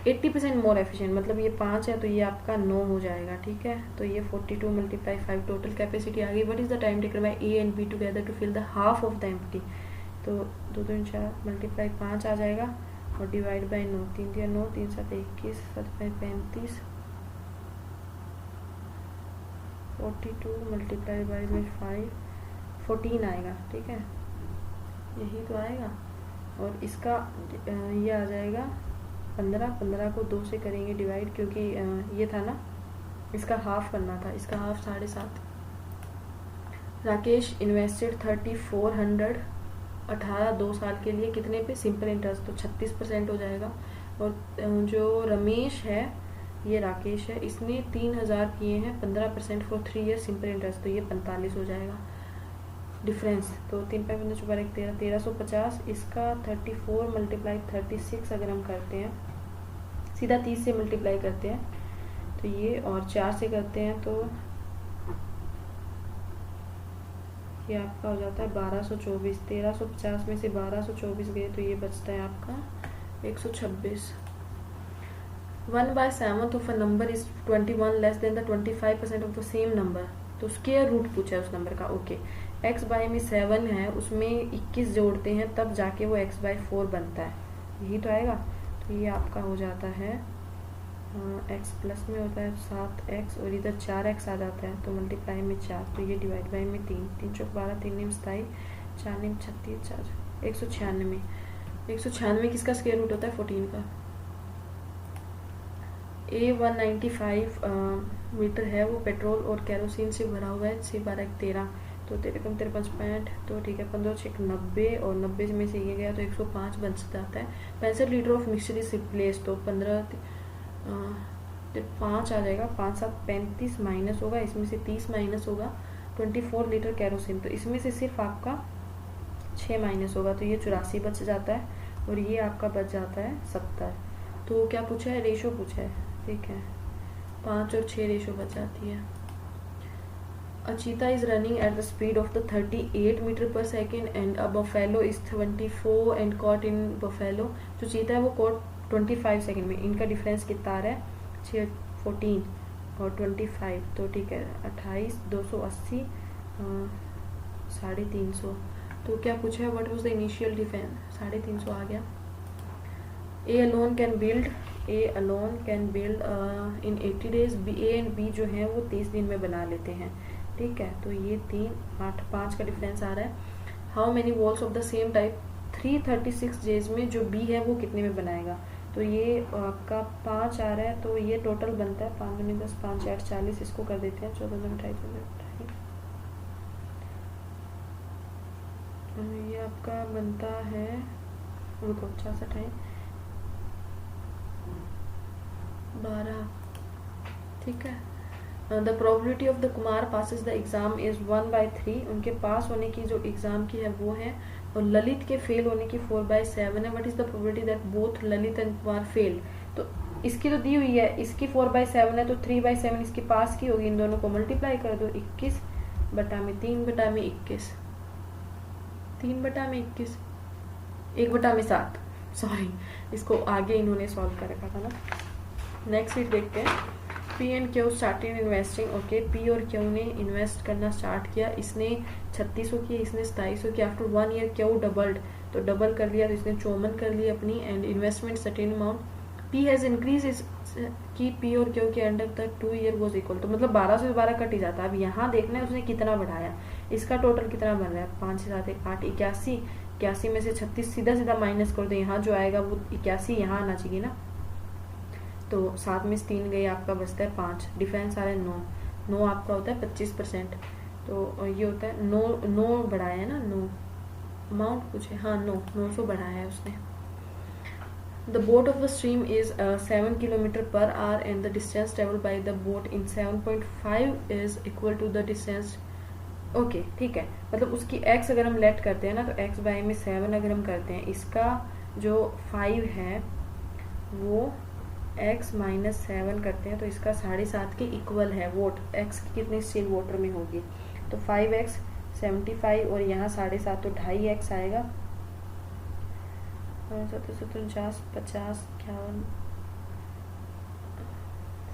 80% more efficient, मतलब ये 5 है तो ये आपका 9 हो जाएगा, ठीक है। तो ये 42 मल्टीप्लाई 5 टोटल कैपेसिटी आ गई। What is the time taken by A and B together to fill the half of the empty, तो 2 2 4 मल्टीप्लाई 5 आ जाएगा और डिवाइड बाय 9, 3 दिया 9, 3 7 21, 7 35, 42 मल्टीप्लाई बाय 5 14 आएगा, ठीक है, यही तो आएगा। और इसका ये आ जाएगा 15 को 2 से करेंगे डिवाइड, क्योंकि ये था ना, इसका हाफ करना था, इसका हाफ 7.5। राकेश इन्वेस्टेड 3400 18 2 साल के लिए, कितने पे, सिंपल इंटरेस्ट, तो 36% हो जाएगा। और जो रमेश है, ये राकेश है, इसने 3000 किए हैं 15% फॉर 3 ईयर सिंपल इंटरेस्ट, तो ये 45 हो जाएगा डिफरेंस। तो 3 5 15 13 1350, इसका 34 मल्टीप्लाई 36 अगर हम करते हैं, सीधा 30 से मल्टीप्लाई करते हैं तो ये, और 4 से करते हैं तो ये आपका हो जाता है 1224। 1350 में से 1224 गए तो ये बचता है आपका 126। 1/7 of a number is 21 less than the 25% of the same number, तो स्क्वायर रूट पूछा है उस नंबर का, ओके। x बाय में 7 है, उसमें 21 जोड़ते हैं तब जाके वो x/4 बनता है, यही तो आएगा। तो ये आपका हो जाता है x प्लस में होता है 7x और इधर 4x आ जाता है, तो मल्टीप्लाई में 4, तो ये डिवाइड बाय में 3, 3 चौक 12, 3 नीम 27, 4 नीम 36, 4 196। 196 किसका स्क्वायर रूट होता है, 14 का। A 195 मीटर है, वो पेट्रोल और केरोसिन से भरा हुआ है, 6 12 13, तो 53 53 65, तो ठीक है 15 6 90, और 90 में से ये गया तो 105 बन जाता है। 65 litre of mixture is replace, तो 15 5 आ जाएगा, 5 7 35 माइनस होगा, इसमें से 30 माइनस होगा, 24 लीटर केरोसिन, तो इसमें से सिर्फ आपका 6 माइनस होगा, तो ये 84 बच जाता है, और ये आपका बच जाता है 70। तो क्या पूछा है, रेशो पूछा है, ठीक है, 5 और 6 रेशो बच जाती है। A cheetah is running at the speed of the 38 metre पर second and a buffalo is 24 and caught in buffalo, जो चीता है वो कॉट 25 सेकेंड में, इनका डिफरेंस कितना आ रहा है, 14 और 25, तो ठीक है 28, 280, 350। तो क्या पूछा है, what was the initial difference, 350 आ गया। A alone can build in 80 days, A and B जो है वो 30 दिन में बना लेते हैं, ठीक है, तो ये 3 8 5 का डिफरेंस आ रहा है। How many walls of the same type 336 days में जो B है वो कितने में बनाएगा, तो ये आपका 5 आ रहा है, तो ये टोटल बनता है 5 दूनी 10, 5 8 40, इसको कर देते हैं 14 28, ये आपका बनता है, रुको 66 है 12, ठीक है। The probability of the Kumar passes the exam is 1/3, उनके पास होने की जो एग्जाम की है वो है, और ललित के फेल होने की 4/7 है। What is the probability that both Lalit and Kumar fail, तो इसकी तो दी हुई है, इसकी 4/7 है, तो 3/7 इसके पास की होगी, इन दोनों को मल्टीप्लाई कर दो, 21 बटा में 3 बटा में 21, 3 बटा में 21, 1 बटा में 7, सॉरी इसको आगे इन्होंने सॉल्व कर रखा था ना। नेक्स्ट शीट देखते हैं। P and Q started investing. Okay, P और क्यू ने इन्वेस्ट करना स्टार्ट किया। इसने 3600 किया, इसने 2700 किया। आफ्टर 1 ईयर क्यू डबल्ड, तो डबल कर लिया, तो इसने 54 कर ली अपनी। And investment certain amount P has increase is की पी और क्यू के under the 2 year was equal, तो मतलब 12 से 12 कट ही जाता है। अब यहाँ देखना है उसने कितना बढ़ाया, इसका टोटल कितना बन रहा है, 5 से 7 1 8 81, 81 में से 36 सीधा सीधा माइनस कर दो, यहाँ जो आएगा वो 81 यहाँ आना चाहिए ना, तो 7 में से 3 गए, आपका बचता है 5, डिफरेंस आ रहा है 9, 9 आपका होता है 25%, तो ये होता है 9 बढ़ाया है ना, 9 अमाउंट पूछे, हाँ 900 बढ़ाया है उसने। The boat of a stream is 7 km per hour and the distance traveled by the boat in 7.5 is equal to the distance। Okay ठीक है, मतलब उसकी x अगर हम लेट करते हैं ना, तो x बाय में 7 अगर हम करते हैं, इसका जो 5 है वो x माइनस 7 करते हैं, तो इसका 7.5 के इक्वल है। वोट x की कितनी स्टील वाटर में होगी, तो 5x 75 और यहाँ 7.5, तो 2.5x आएगा। 70 50 50 51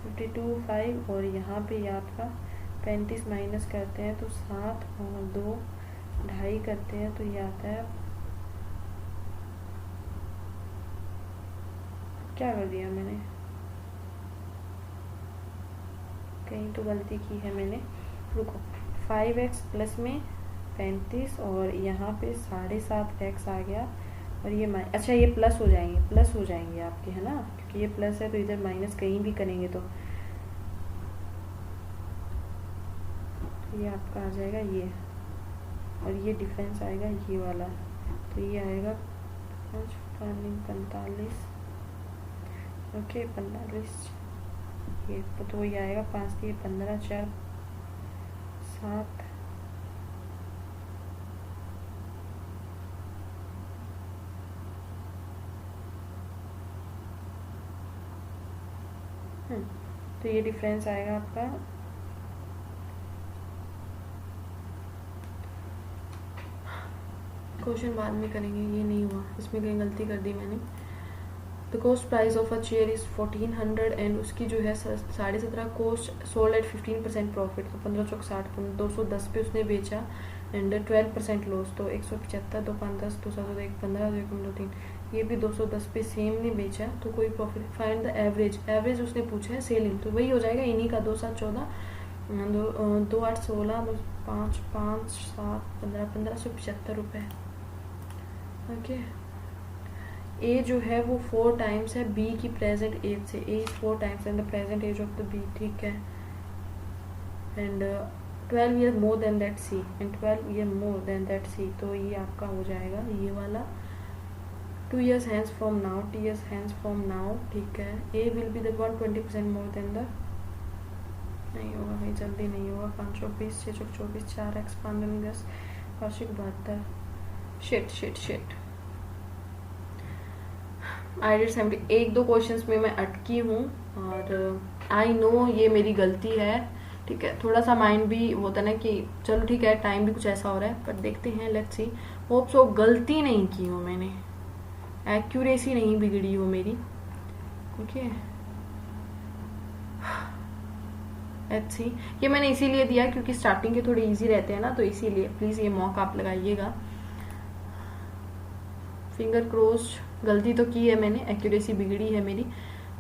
52 5 और यहाँ पे ये आपका 35 माइनस करते हैं तो 7 और 2 2.5 करते हैं तो ये आता है, क्या कर दिया मैंने, कहीं तो गलती की है मैंने, रुको। 5x प्लस में 35 और यहाँ पे 7.5x आ गया, और ये अच्छा ये प्लस हो जाएंगे आपके, है ना, क्योंकि ये प्लस है तो इधर माइनस कहीं भी करेंगे तो ये आपका आ जाएगा ये, और ये डिफरेंस आएगा ये वाला, तो ये आएगा 45, ओके 45, ये तो ये आएगा 5 3 15 4 7 तो ये डिफरेंस आएगा आपका, क्वेश्चन बाद में करेंगे, ये नहीं हुआ, इसमें कहीं गलती कर दी मैंने। The cost price of a chair is 1400 and उसकी जो है 17.5 कॉस्ट सोल्ड एट 15% प्रॉफिट, तो 15 चौक 60, 210 पे उसने बेचा एंड 12% लॉस, तो 175 2 5 10 2 7 1 15 2 1 2 3, ये भी 210 पे सेम ने बेचा, तो कोई profit. Find the average, average उसने पूछा है सेलिंग, तो वही हो जाएगा इन्हीं का 2 7 14 2 8 16 2 5 5 7 15 1575 रुपये। ओके, ए जो है वो 4 टाइम्स है बी की प्रेजेंट एज से, A is 4 times and the present age of the B, ठीक है, and 12 year more than that C and 12 year more than that C, तो ये आपका हो जाएगा ये वाला 2 years hence from now, 2 years hence from now, ठीक है। A will be the 120% more than the, नहीं होगा भाई, जल्दी नहीं होगा, 5 20 6 24 4x 5 10 वार्षिक 72, शिट आई डिड 70। 1-2 क्वेश्चंस में मैं अटकी हूँ और आई नो ये मेरी गलती है, ठीक है, थोड़ा सा माइंड भी होता है ना कि चलो ठीक है टाइम भी कुछ ऐसा हो रहा है, पर देखते हैं, लेट्स सी, होप सो गलती नहीं की हूँ मैंने, एक्यूरेसी नहीं बिगड़ी हो मेरी, ओके। लेट्स सी, ये मैंने इसीलिए दिया क्योंकि स्टार्टिंग के थोड़े इजी रहते हैं ना, तो इसीलिए प्लीज ये मौका आप लगाइएगा। फिंगर क्रोस्ड, गलती तो की है मैंने, एक्यूरेसी बिगड़ी है मेरी।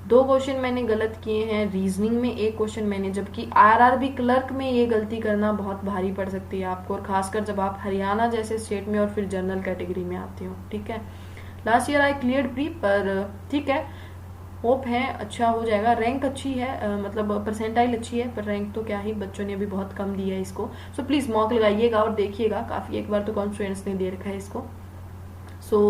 2 क्वेश्चन मैंने गलत किए हैं रीजनिंग में, 1 क्वेश्चन मैंने, जबकि आरआरबी क्लर्क में ये गलती करना बहुत भारी पड़ सकती है आपको, और खासकर जब आप हरियाणा जैसे स्टेट में और फिर जनरल कैटेगरी में आते हो, ठीक है। Last year I cleared pre, पर ठीक है, होप है अच्छा हो जाएगा। रैंक अच्छी है, मतलब परसेंटाइल अच्छी है, पर रैंक तो क्या ही, बच्चों ने अभी बहुत कम दिया है इसको, सो प्लीज मॉक लगाइएगा और देखिएगा, काफी एक बार तो कौन स्टूडेंट्स ने दे रखा है इसको। सो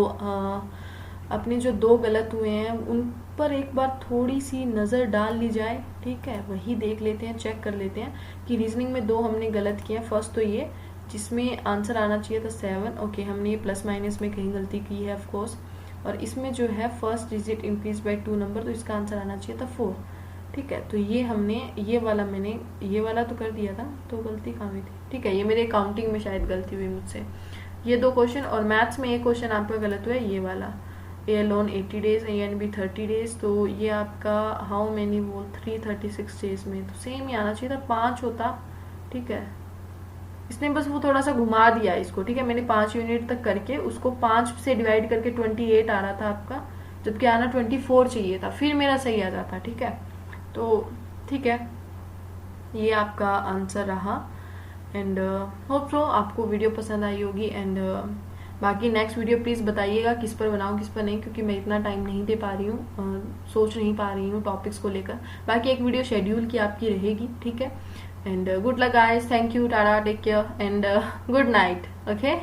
अपने जो 2 गलत हुए हैं उन पर एक बार थोड़ी सी नज़र डाल ली जाए, ठीक है, वही देख लेते हैं, चेक कर लेते हैं कि रीजनिंग में 2 हमने गलत किए हैं। फर्स्ट तो ये जिसमें आंसर आना चाहिए था 7, ओके, हमने ये प्लस माइनस में कहीं गलती की है ऑफ कोर्स, और इसमें जो है first digit increase by 2 number, तो इसका आंसर आना चाहिए था 4, ठीक है। तो ये हमने ये वाला तो कर दिया था, तो गलती कहाँ हुई थी, ठीक है, ये मेरे काउंटिंग में शायद गलती हुई मुझसे। ये 2 क्वेश्चन, और मैथ्स में 1 क्वेश्चन आपका गलत हुआ है, ये वाला, A loan 80 days, A and B 30 days, तो ये आपका हाउ मैनी वो 336 डेज में, तो सेम ही आना चाहिए था, 5 होता। ठीक है, इसने बस वो थोड़ा सा घुमा दिया इसको। ठीक है, मैंने 5 यूनिट तक करके उसको 5 से डिवाइड करके 28 आ रहा था आपका, जबकि आना 24 चाहिए था, फिर मेरा सही आ जाता। ठीक है, तो ठीक है, ये आपका आंसर रहा। एंड होप सो आपको वीडियो पसंद आई होगी। एंड बाकी नेक्स्ट वीडियो प्लीज़ बताइएगा किस पर बनाऊँ किस पर नहीं, क्योंकि मैं इतना टाइम नहीं दे पा रही हूँ, सोच नहीं पा रही हूँ टॉपिक्स को लेकर। बाकी एक वीडियो शेड्यूल की आपकी रहेगी। ठीक है, and good luck guys, thank you, tata, take care and good night. Okay.